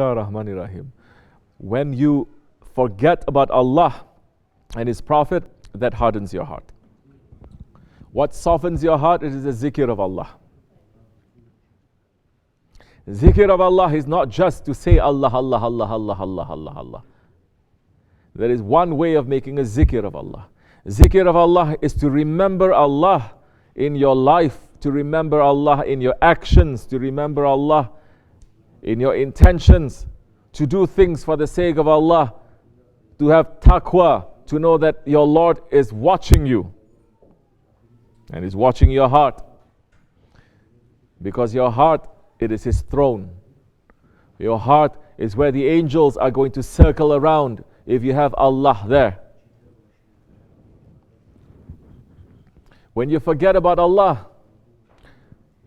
Rahim. When you forget about Allah and His Prophet, that hardens your heart. What softens your heart? It is the zikr of Allah. Zikr of Allah is not just to say Allah, Allah, Allah, Allah, Allah, Allah, Allah. There is one way of making a zikr of Allah. Zikr of Allah is to remember Allah in your life, to remember Allah in your actions, to remember Allah in your intentions, to do things for the sake of Allah, to have taqwa, to know that your Lord is watching you and is watching your heart. Because your heart, it is His throne. Your heart is where the angels are going to circle around if you have Allah there. When you forget about Allah,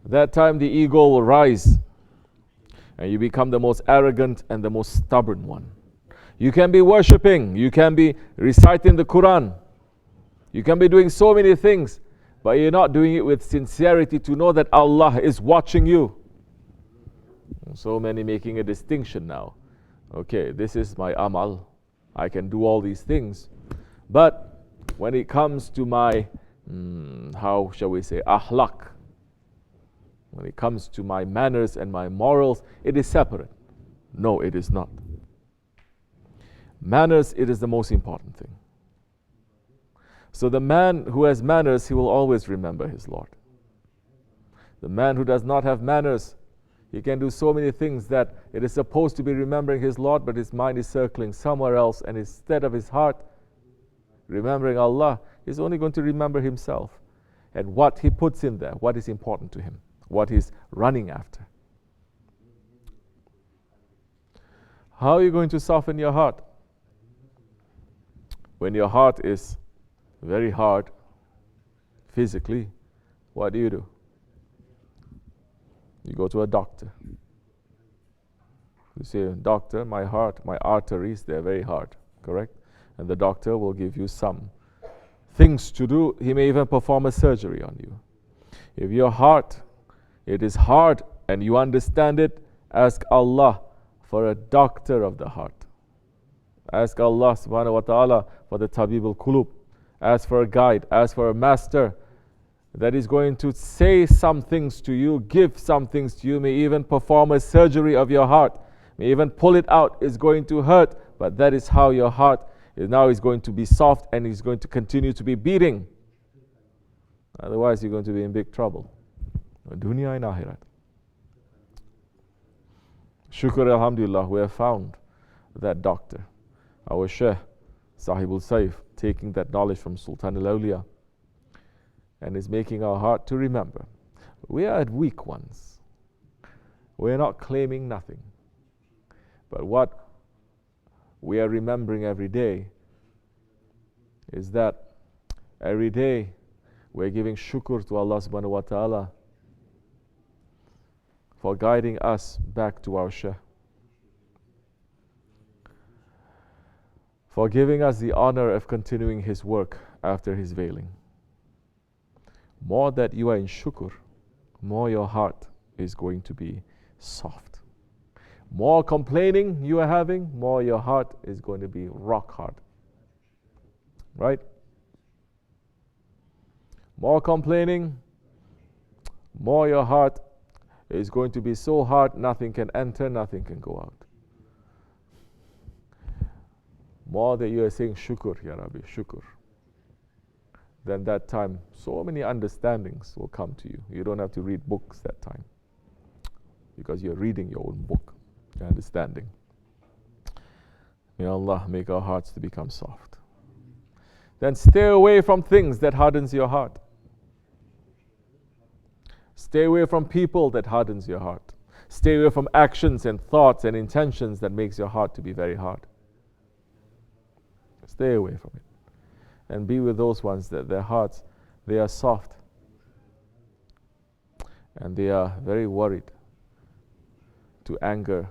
that time the ego will rise and you become the most arrogant and the most stubborn one. You can be worshipping, you can be reciting the Quran, you can be doing so many things, but you're not doing it with sincerity to know that Allah is watching you. So many making a distinction now. Okay, this is my amal, I can do all these things, but when it comes to my, how shall we say, ahlak, when it comes to my manners and my morals, it is separate. No, it is not. Manners, it is the most important thing. So the man who has manners, he will always remember his Lord. The man who does not have manners, he can do so many things that it is supposed to be remembering his Lord, but his mind is circling somewhere else, and instead of his heart remembering Allah, he's only going to remember himself and what he puts in there, what is important to him, what he's running after. How are you going to soften your heart? When your heart is very hard physically, what do? You go to a doctor. You say, doctor, my heart, my arteries, they're very hard, correct? And the doctor will give you some things to do. He may even perform a surgery on you. If your heart, it is hard and you understand it, ask Allah for a doctor of the heart. Ask Allah subhanahu wa ta'ala for the tabib al-qulub. Ask for a guide, ask for a master that is going to say some things to you, give some things to you, may even perform a surgery of your heart, may even pull it out. It's going to hurt, but that is how your heart now is going to be soft and is going to continue to be beating. Otherwise, you're going to be in big trouble. Dunya and Akhirat. Shukr alhamdulillah, we have found that doctor, our Shaykh, Sahibul Saif, taking that knowledge from Sultan al-Awliya and is making our heart to remember. We are weak ones. We are not claiming nothing. But what we are remembering every day is that every day we are giving shukr to Allah subhanahu wa ta'ala for guiding us back to our Shaykh, for giving us the honor of continuing his work after his veiling. More that you are in shukr, more your heart is going to be soft. More complaining you are having, more your heart is going to be rock hard. Right? More complaining, more your heart is going to be so hard, nothing can enter, nothing can go out. More that you are saying shukr, Ya Rabbi, shukr, then that time so many understandings will come to you. You don't have to read books that time because you're reading your own book, you're understanding. May Allah make our hearts to become soft. Then stay away from things that hardens your heart. Stay away from people that hardens your heart. Stay away from actions and thoughts and intentions that makes your heart to be very hard. Stay away from it. And be with those ones that their hearts, they are soft. And they are very worried to anger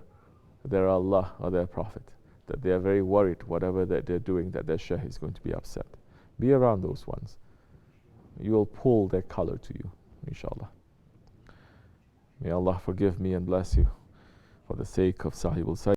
their Allah or their Prophet. That they are very worried whatever that they're doing, that their Shaykh is going to be upset. Be around those ones. You will pull their color to you, inshallah. May Allah forgive me and bless you for the sake of Sahibul Sayyid.